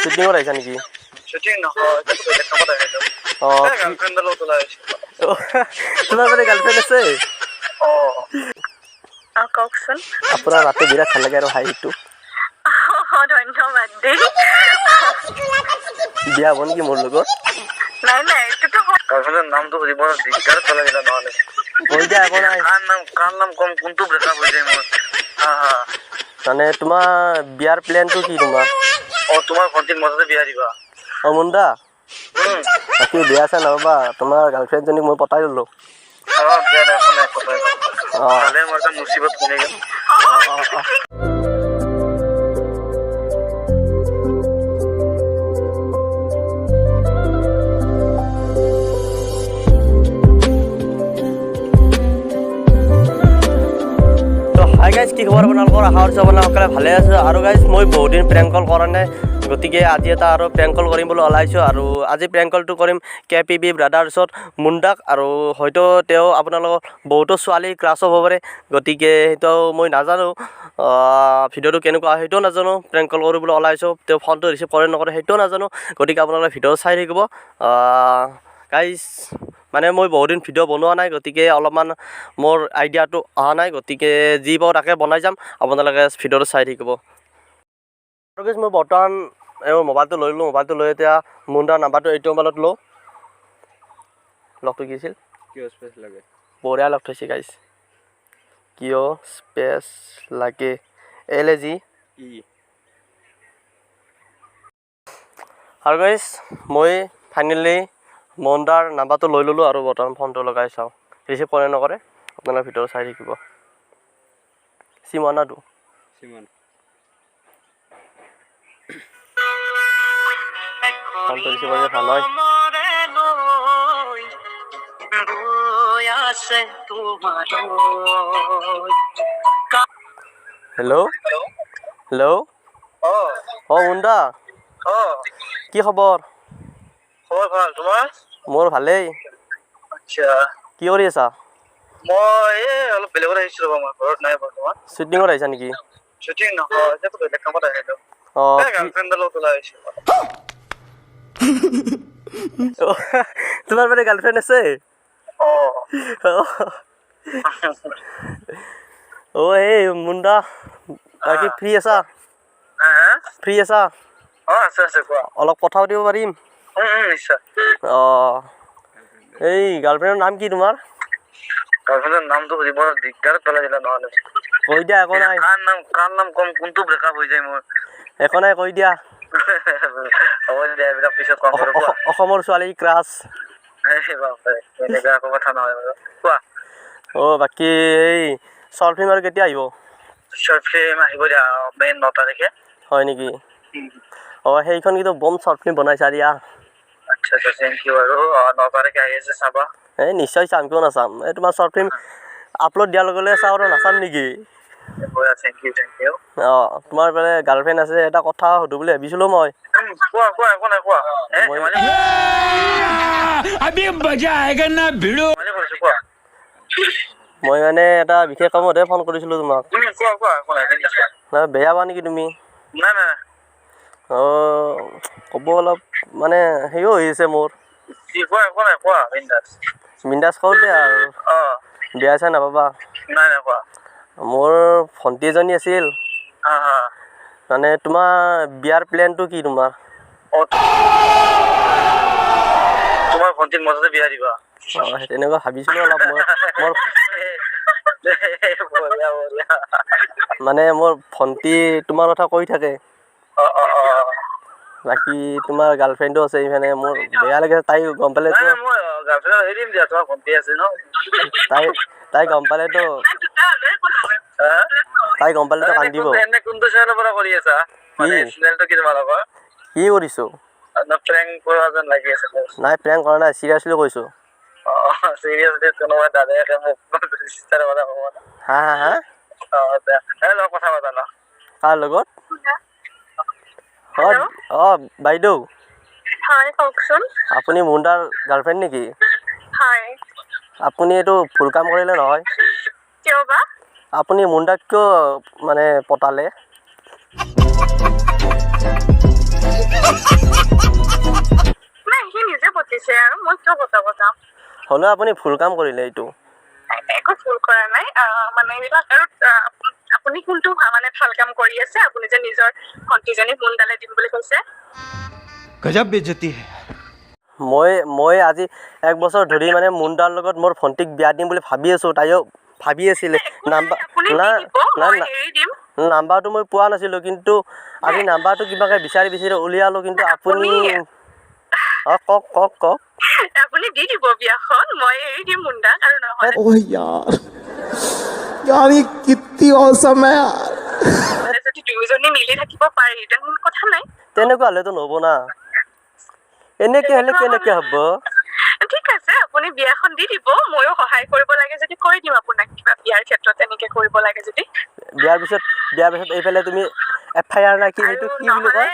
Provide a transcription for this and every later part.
শুটিঙত আহিছা নেকি? শুটিং নহয়, বেলেগ কামত আহিলো। গাৰ্লফ্ৰেণ্ডৰ লগত ওলাই আহিছো। তোমাৰ মানে গাৰ্লফ্ৰেণ্ড আছে? কওকচোন। আপোনাৰ মাতটো বিৰাট ভাল লাগে আৰু হাঁহিটো। ধন্যবাদ দেই। বিয়া হ'ব নেকি মোৰ লগত? নাই এইটোতো গাৰ্লফ্ৰেণ্ডৰ নামটো সুধিব দিগদাৰ পেলাই দিলা নহ'লে। কৈ দিয়া একো নাই। কাৰ নাম কম, কোনটো ব্ৰেকআপ হৈ যায় মোৰ। মানে তোমাৰ বিয়াৰ প্লেনটো কি তোমাৰ? তোমাৰ ভণ্টিক মজাতে বিয়া দিবা। মুণ্ডা বাকী বিয়া চিয়া নহ'বা, তোমাৰ গাৰ্লফ্ৰেণ্ডজনীক মই পটাই ল'লো। বিয়া নাই, একো নাই, পতাই ল'ম। ভালে মোৰ এটা মুচিবত শুনি গ'ল। হাই গাইজ, কি খবৰ আপোনালোকৰ? আশা কৰিছোঁ আপোনালোকে ভালে আছে। আৰু গাইজ মই বহুত দিন প্ৰেংক কল কৰা নাই, গতিকে আজি এটা আৰু প্ৰেংক কল কৰিম বুলি ওলাইছোঁ। আৰু আজি প্ৰেংক কলটো কৰিম KPB ব্ৰাদাৰ্ছত মুণ্ডাক। আৰু হয়তো তেওঁ আপোনালোকৰ বহুতো ছোৱালী ক্ৰাছ হ'ব পাৰে, গতিকে সেইটো মই নাজানো। ভিডিঅ'টো কেনেকুৱা হয় সেইটোও নাজানো। প্ৰেংক কল কৰিবলৈ ওলাইছোঁ, তেওঁ ফোনটো ৰিচিভ কৰে নকৰে সেইটোও নাজানো। গতিকে আপোনালোকে ভিডিঅ' চাই থাকিব গাইজ। মানে মই বহুত দিন ভিডিঅ' বনোৱা নাই, গতিকে অলপমান মোৰ আইডিয়াটো অহা নাই, গতিকে যি পাওঁ তাকে বনাই যাম। আপোনালোকে ভিডিঅ'টো চাই থাকিব। আৰু গাইজ মই বৰ্তমান মোবাইলটো লৈ ল'লোঁ। মোবাইলটো লৈ এতিয়া মুণ্ডাৰ নাম্বাৰটো এইটো মোবাইলত লওঁ। লগটো কি আছিল? কিয় স্পেচ লাগে? বঢ়িয়া লগ থৈছে গাইজ। কিয় স্পেচ লাগে LAG। আৰু গাইজ মই ফাইনেলি মুণ্ডাৰ নাম্বাৰটো লৈ ল'লোঁ আৰু বৰ্তমান ফোনটো লগাই চাওঁ, ৰিচিভ কৰে নকৰে আপোনালোকে ভিডিঅ'টো চাই থাকিব। চিমনাটো ফোনটো ৰিচিভ কৰিলে ভাল হয়। Hello' hello'. মুণ্ডা কি খবৰ? খবৰ ভাল, তোমাৰ? মোৰ ভালেই। আচ্ছা, কি কৰি আছা? মই অলপ বেলেগত আহিছিলোঁ, মই ঘৰত নাই বৰ্তমান। শ্বুটিঙত আহিছা নেকি? শ্বুটিং নহয়, বেলেগ কামত আহিলোঁ। গাৰ্লফ্ৰেণ্ডৰ লগত ওলাই আহিছোঁ। তোমাৰ মানে গাৰ্লফ্ৰেণ্ড আছে? এই মুণ্ডা বাকী ফ্ৰী আছা? ফ্ৰী আছা? আছে কোৱা। অলপ কথা পাতিব পাৰিম? নিশ্চয়। এই গাৰ্লফ্ৰেণ্ডৰ নাম কি তোমাৰ? গাৰ্লফ্ৰেণ্ডৰ নামটো সুধিব দিগদাৰ পেলাই দিলা নহ'লে। কৈ দিয়া একো নাই। কাৰ নাম কম, কোনটো ব্ৰেকআপ হৈ যায় মোৰ। একো নাই, কৈ দিয়া। হ'ব দিয়া, এইবিলাক পিছত কম বাৰু। অসমৰ ছোৱালী ক্ৰাছ। এনেকুৱা একো কথা নহয় বাৰু, কোৱা। বাকী এই শ্বৰ্ট ফিল্ম আৰু কেতিয়া আহিব? শ্বৰ্ট ফিল্ম আহিব দিয়া, মে 9 তাৰিখে। হয় নেকি? সেইখন কিন্তু বম শ্বৰ্ট ফিল্ম বনাইছা দিয়া। আচ্ছা, থেংক ইউ আৰু 9 তাৰিখে আহি আছে, চাবা। নিশ্চয় চাম, কিয় নাচাম। এই তোমাৰ শ্বৰ্ট ফিল্ম আপলোড দিয়াৰ লগে লগে চাওঁ আৰু নাচাম নেকি? Thank you. তোমাৰ মানে গাৰ্লফ্ৰেণ্ড আছে, এটা কথা সুধো বুলি ভাবিছিলোঁ মই। কোৱা, একো নাই, কোৱা। মই মানে এটা বিশেষ কামতহে ফোন কৰিছিলোঁ তোমাক। কোৱা, একো নাই। বেয়া পোৱা নেকি তুমি? নাই। ক'ব অলপ মানে হেৰিও হৈ আছে মোৰ। একো নাই, কোৱা। বিন্দাছ কওঁ দিয়া আৰু বেয়া চেয়া নাপাবা। নাই, কোৱা। মোৰ ভণ্টি এজনী আছিল, মানে তোমাৰ বিয়াৰ প্লেনটো কি তোমাৰ? তোমাৰ ভণ্টিক মজাতে বিয়া দিবা। তেনেকুৱা ভাবিছিলোঁ অলপ মই। মানে মোৰ ভণ্টি তোমাৰ কথা কৈ থাকে। বাকী তোমাৰ গাৰ্লফ্ৰেণ্ডো আছে, ইফালে মোৰ বেয়া লাগে। তাই গম পালেতো তাই গম পালেতো কান্দিব। কোনটো চেনেলৰ পৰা কৰি আছা? চেনেলটো কি তোমালোকৰ? কি কৰিছোঁ? প্ৰেংক কৰা যেন লাগি আছে। নাই, প্ৰেংক কৰা নাই, চিৰিয়াছলি কৈছোঁ। চিৰিয়াছলি কোনোবা দাদাকে মোক চিষ্টাৰৰ কথা ক'ব না। হা কথা পাতা ন। কাৰ লগত? বাইদেউ। হয়, কওকচোন। আপুনি মুণ্ডাৰ গাৰ্লফ্ৰেণ্ড নেকি? হয়। আপুনি এইটো ভুল কাম কৰিলে নহয়। কিয় বা? আপুনি মুণ্ডাক কিয় মানে পতালে? বজাব যাম হ'লেও আপুনি ভুল কাম কৰিলে এইটো একো ভুল কৰা নাই মানে এইবিলাক আৰু আপুনি কোনটো মানে ভাল কাম কৰি আছে আপুনি যে নিজৰ ভণ্টিজনী মুণ্ডালে দিম বুলি কৈছে गजब बेइज्जती है মই আজি 1 বছৰ ধৰি মানে মুণ্ডাৰ লগত মোৰ ভণ্টিক বিয়া দিম বুলি ভাবি আছোঁ তাইও ভাবি আছিলে আপুনি দি দিব, মই এৰি দিম নাম্বাৰটো মই পোৱা নাছিলোঁ কিন্তু আজি নাম্বাৰটো কিবাকে বিচাৰি উলিয়ালোঁ কিন্তু আপুনি কওক আপুনি দি দিব বিয়াখন মই এৰি দিম মুণ্ডাক আৰু নহ'লে ओह यार ये कितनी औसम है यार যদি দুয়োজনী মিলি থাকিব পাৰি তেনে কথা নাই তেনেকুৱা হ'লেতো নহ'ব না এনেকৈ হ'লে কেনেকৈ হ'ব ঠিক আছে আপুনি বিয়াখন দি দিব ময়ো সহায় কৰিব লাগে যদি কৰি দিম আপোনাক কিবা বিয়াৰ ক্ষেত্ৰত তেনেকে কৰিব লাগে যদি বিয়াৰ পিছত এইফালে তুমি FIR না কি সেইটো কি বুলি কয়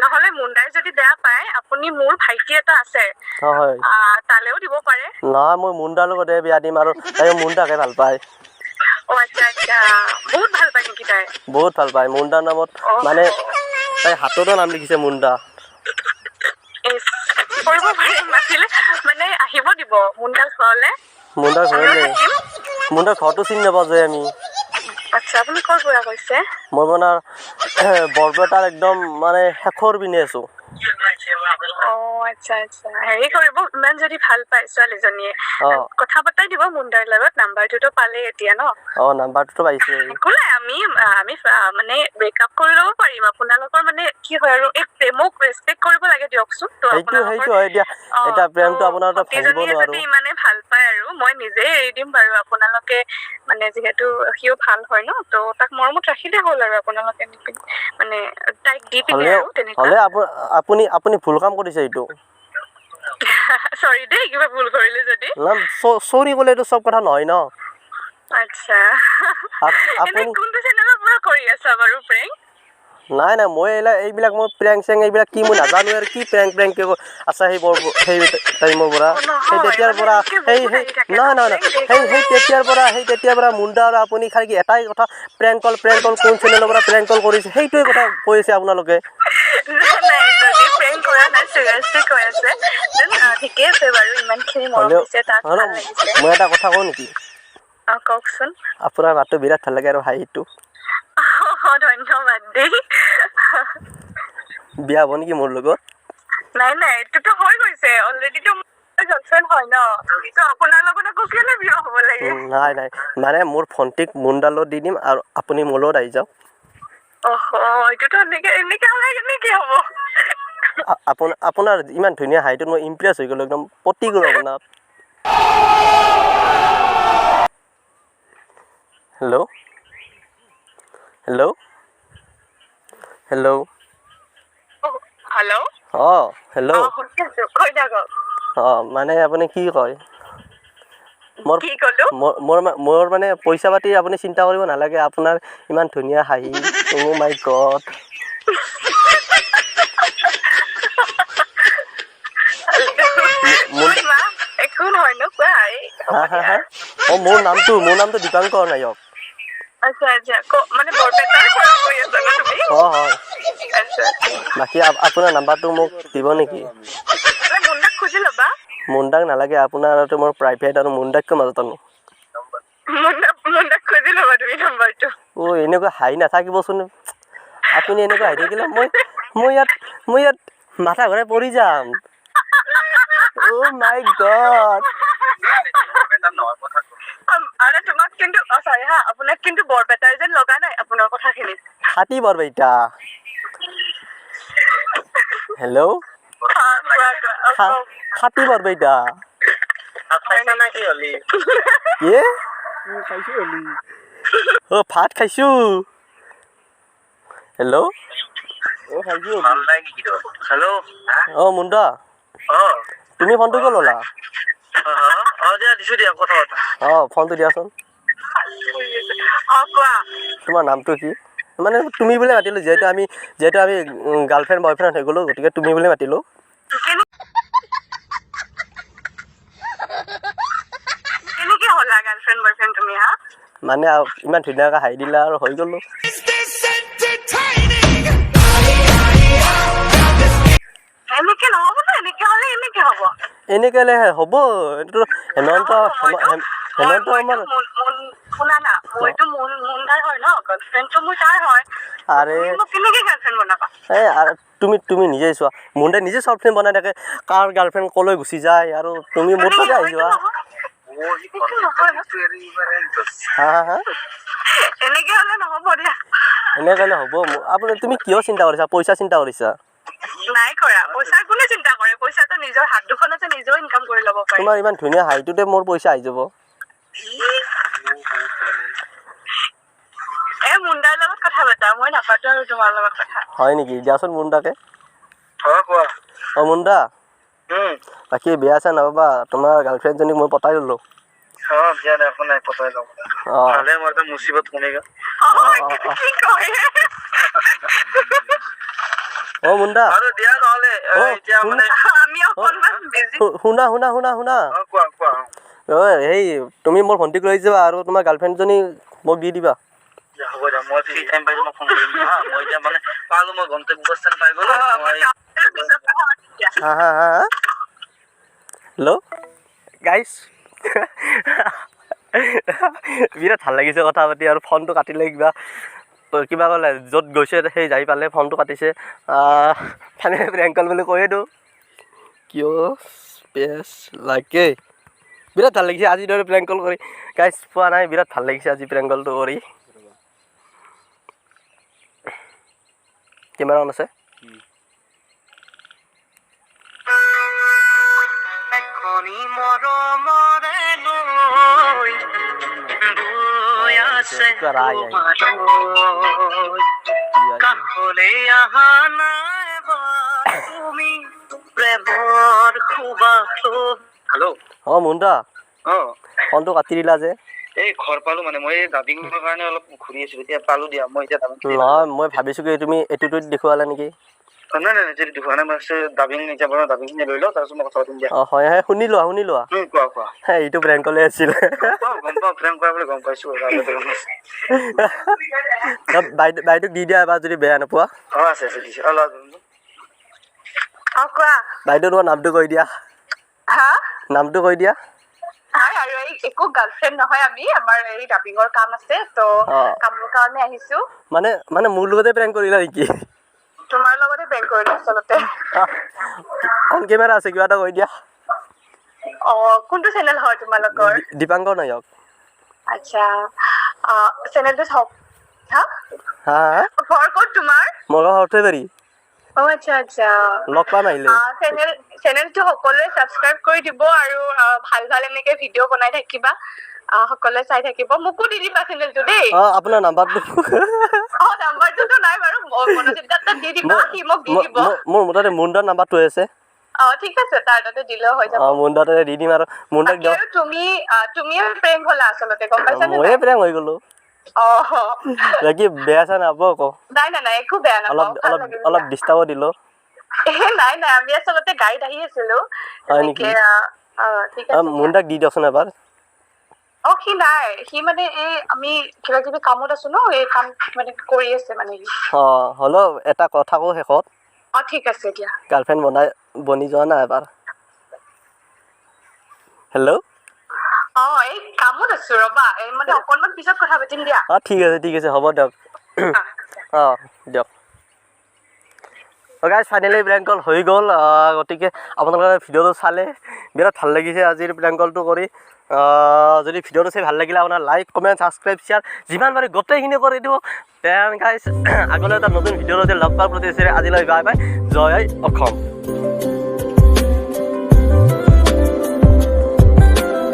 নহ'লে মুণ্ডাই যদি বেয়া পায় আপুনি মোৰ ভাইটি এটা আছে হয় তালেও দিব পাৰে নহয় মই মুণ্ডাৰ লগতে বিয়া দিম আৰু তাই মুণ্ডাকে ভাল পায় আচ্ছা বহুত ভাল পায় নেকি তাই বহুত ভাল পায় মুণ্ডাৰ নামত মানে তাই হাততো নাম লিখিছে মুণ্ডা কৰিব পাৰে মাতিলে মানে আহিব দিব মুণ্ডাৰ ঘৰলৈ মুণ্ডাৰ ঘৰটো চিনি নাপাওঁ যে আমি আচ্ছা আপুনি ক'ৰ পৰা কৈছে মই মানে বৰপেটাৰ একদম মানে শেষৰ পিনে আছোঁ আচ্ছা হেৰি কৰিব ইমান যদি ভাল পায় ছোৱালীজনীয়ে কথা পাতাই দিব মুণ্ডাৰ লগত নাম্বাৰটোতো পালে এতিয়া ন নাম্বাৰটোতো পাইছে একো নাই আমি মানে ব্ৰেকআপ কৰি ল'ব পাৰিম আপোনালোকৰ মানে কি হয় আৰু এই প্ৰেমক ৰেচপেক্ট কৰিব লাগে দিয়কচোন সেইটো হয় দিয়া এটা প্ৰেমটো আপোনাৰ ভাঙিব নোৱাৰো ইমানে ভাল পায় আৰু মই নিজে এৰি দিম বাৰু আপোনালোকে মানে যিহেতু সিও ভাল হয় ন তো তাক মৰমত ৰাখিলে হ'ল আৰু আপোনালোকে মানে তাইক দি পিনে আৰু তেনেকুৱা হ'লে আপুনি ভুল কাম কৰিছে এইটো সৰি দেই কিবা ভুল কৰিলে যদি চৰি ক'লে এইটো চব কথা নহয় ন আচ্ছা আপুনি কোনটো চেনেলৰ পৰা কৰি আছা বাৰু প্ৰেংক নাই মই এইবিলাক মই প্ৰেংক এইবিলাক কি মই নাজানো আৰু কি প্ৰেংক আছে সেই টাইমৰ পৰা সেই তেতিয়াৰ পৰা সেই তেতিয়াৰ পৰা মুণ্ডা আৰু আপুনি খালি কি এটাই কথা প্ৰেংক কল কোন চেনেলৰ পৰা প্ৰেংক কল কৰিছে সেইটোৱে কথা কৈছে আপোনালোকে মই এটা কথা কওঁ নেকি কওকচোন আপোনাৰ মাতটো বিৰাট ভাল লাগে আৰু হাঁহিটো ধন্যবাদ দেই বিয়া হ'ব নেকি মোৰ লগত নাই এইটোতো হৈ গৈছে অলৰেডিটো গাৰ্লফ্ৰেণ্ড হয় ন তো আপোনাৰ লগত আকৌ কেলে বিয়া হ'ব লাগে নাই মানে মোৰ ভণ্টিক মুণ্ডালত দি দিম আৰু আপুনি মোৰ লগত আহি যাওক এইটোতো এনেকে হ'লে কেনেকে হ'ব আপোনাৰ ইমান ধুনীয়া হাঁহিটোত মই ইমপ্ৰেছ হৈ গ'লো একদম পটি গ'লো আপোনাক হেল্ল' হেল্ল' মানে আপুনি কি কয় মোৰ মানে পইচা পাতি আপুনি চিন্তা কৰিব নালাগে আপোনাৰ ইমান ধুনীয়া হাঁহি অ' মাই গড একো নহয় ন মোৰ নামটো দীপাংকৰ নায়ক মানে বৰপেটাৰ পৰা কৈ আছা ন তুমি হয় বাকী আপোনাৰ নাম্বাৰটো মোক দিব নেকি মুণ্ডাক খুজি ল'বা মুণ্ডাক নালাগে আপোনাৰ আৰু মোৰ প্ৰাইভেট আৰু মুণ্ডাককৈ মাজত আনো মুণ্ডাক খুজি ল'বা তুমি নাম্বাৰটো এনেকুৱা হাঁহি নাথাকিবচোন আপুনি এনেকুৱা হাঁহি থাকিলে মই ইয়াত মাথা ঘূৰাই পৰি যাম অ' মাই গড তোমাক কিন্তু আপোনাক কিন্তু বৰপেটাৰ যেন লগা নাই আপোনাৰ কথাখিনি খাটি বৰপেটা হেল্ল' খাটি বৰপেটা ভাত খাইছো হেল্ল' মুণ্ডা তুমি ফোনটো কিয় ল'লা ফোনটো দিয়াচোন তোমাৰ নামটো কি মানে তুমি বুলি মাতিলোঁ যিহেতু আমি গাৰ্লফ্ৰেণ্ড বয়ফ্ৰেণ্ড হৈ গ'লো গতিকে তুমি বুলি মাতিলোঁ মানে ইমান ধুনীয়াকৈ হাঁহি দিলা আৰু হৈ গ'লো এনেকে নহ'ব ন এনেকে হ'লে এনেকে হ'ব এনেকৈ হ'লে হ'ব এইটো হেমন্ত আমাৰ শুনা না মইতো মুন্দাৰ হয় ন গাৰ্লফ্ৰেণ্ডটো মোৰ তাৰ হয় আৰে মোক কেনেকে গাৰ্লফ্ৰেণ্ড বনাবা এই তুমি নিজেই চোৱা মুণ্ডে নিজে শ্বৰ্ট ফিল্ম বনাই থাকে কাৰ গাৰ্লফ্ৰেণ্ড ক'লৈ গুচি যায় আৰু তুমি মোৰ তাতে আহি যোৱা হা এনেকে হলে নহব দিয়া এনেকৈ হ'লে হ'ব আপুনি তুমি কিয় চিন্তা কৰিছা পইচা চিন্তা কৰিছা নাই কৰা পইচাৰ কোনে চিন্তা কৰে পইচাটো নিজৰ হাত দুখনতে নিজেও ইনকাম কৰি ল'ব পাৰে তোমাৰ ইমান ধুনীয়া হাইটোতে মোৰ পইচা আহি যাব মুন্দাৰ লগত কথা পাতা মই নাপাতো আৰু তোমাৰ লগত কথা হয় নেকি দিয়াচোন মুণ্ডাকে কোৱা অঁ মুণ্ডা বাকী বেয়া চেয়া নাপাবা তোমাৰ গাৰ্লফ্ৰেণ্ডজনীক মই পতাই ল'লোঁ দিয়া নাই একো নাই পতাই লওঁ অঁ ভালে মোৰ এটা মুচিবত শুনেগা কি কয় অঁ মুণ্ডা আৰু দিয়া নহ'লে এতিয়া মানে আমি অকণমান বিজি শুনা কোৱা সেই তুমি মোৰ ভণ্টিক লৈ যাবা আৰু তোমাৰ গাৰ্লফ্ৰেণ্ডজনী মোক দি দিবা হ'ব দিয়া মই ফ্ৰী টাইম পাইছো মই ফোন কৰিম হা মই এতিয়া মানে পালো মই গন্তব্যস্থান পাই গ'লো মই হা হেল্ল' গাইছ বিৰাট ভাল লাগিছে কথা পাতি আৰু ফোনটো কাটিলে কিবা ক'লে য'ত গৈছে সেই যাই পালে ফোনটো কাটিছে ফাইনেলি প্ৰেংকল বুলি কৈয়ে দিওঁ কিয় স্পেচ লাগে বিৰাট ভাল লাগিছে আজিৰ দৰে প্ৰেংকল কৰি গাইছ পোৱা নাই বিৰাট ভাল লাগিছে আজি প্ৰেংকলটো কৰি কেমেৰা অন আছে হেল্ল' অঁ মুণ্ডা অঁ ফোনটো কাটি দিলা যে এই ঘৰ পালো মানে মই ডাবিঙৰ কাৰণে অলপ ঘূৰি আছিলো এতিয়া পালো দিয়া মই এতিয়া নহয় মই ভাবিছোঁ কি তুমি এইটোত দেখুৱালা নেকি নাই যদি দেখুৱা নাই মই ডাবিং এতিয়া বাৰু ডাবিংখিনি লৈ লওঁ তাৰপিছত মই কথা পাতিম দিয়া অঁ হয় শুনি লোৱা কোৱা এইটো প্ৰেংকলে আছিল গম পাওঁ ফ্ৰেম কৰা বুলি গম পাইছো বাইদেউক দি দিয়া এবাৰ যদি বেয়া নোপোৱা আছে দিছে কোৱা বাইদেউ তোমাৰ নামটো কৈ দিয়া হা নামটো কৈ দিয়া আৰু এই একো গাৰ্লফ্ৰেণ্ড নহয় আমি আমাৰ এই ডাবিঙৰ কাম আছে তো কামৰ কাৰণে আহিছো মানে মোৰ লগতে প্ৰেংক কৰিলা নেকি তোমাৰ লগতে প্ৰেংক কৰিলো আচলতে অন কেমেৰা আছে কিবা এটা কৈ দিয়া কোনটো চেনেল হয় তোমালোকৰ দীপাংকৰ নায়ক আচ্ছা চেনেলটো হওক হা হা ঘৰ ক'ত তোমাৰ মই ঘৰতে পাৰি আচ্ছা লগ পাম আহিলে চেনেলটো সকলোৱে ছাবস্ক্ৰাইব কৰি দিব আৰু ভাল এনেকে ভিডিঅ' বনাই থাকিবা সকলোৱে চাই থাকিব মোকো দি দিবা চেনেলটো দেই আপোনাৰ নাম্বাৰটো নাম্বাৰটোতো নাই বাৰু মনোজিত দাক দি দিবা সি মোক দি দিব মোৰ মুঠতে মুণ্ডাৰ নাম্বাৰটো আছে ঠিক আছে তাৰ তাতে দিলেও হৈ যাব মুণ্ডাতে দি দিম আৰু মুণ্ডাক দিয়ক তুমিয়ে প্ৰেংক হ'লা আচলতে গম পাইছা ময়ে প্ৰেংক হৈ গ'লো বাকী বেয়া চেয়া নাপাব আকৌ নাই একো বেয়া নাপাওঁ অলপ ডিষ্টাৰ্বো দিলো নাই আমি আচলতে গাড়ীত আহি আছিলো হয় নেকি ঠিক আছে মুণ্ডাক দি দিয়কচোন এবাৰ সি নাই সি মানে এই আমি কিবা কিবি কামত আছো ন এই কাম মানে কৰি আছে মানে হ'লেও এটা কথা কওঁ শেষত ঠিক আছে দিয়া গাৰ্লফ্ৰেণ্ড বনি যোৱা নাই এবাৰ হেল্ল' এই কামত আছো ৰবা এই মানে অকণমান পিছত কথা পাতিম দিয়া ঠিক আছে হ'ব দিয়ক দিয়ক গাইজ ফাইনেলি প্ৰেংক কল হৈ গ'ল গতিকে আপোনালোকে ভিডিঅ'টো চালে বিৰাট ভাল লাগিছে আজিৰ প্ৰেংক কলটো কৰি যদি ভিডিঅ'টো চাই ভাল লাগিলে আপোনাৰ লাইক কমেণ্ট ছাবস্ক্ৰাইব শ্বেয়াৰ যিমান পাৰে গোটেইখিনি কৰি দিব দেন গাইজ আগলৈ এটা নতুন ভিডিঅ'তে লগ পোৱাৰ প্ৰতি আজিলৈ বাই বাই জয় অসম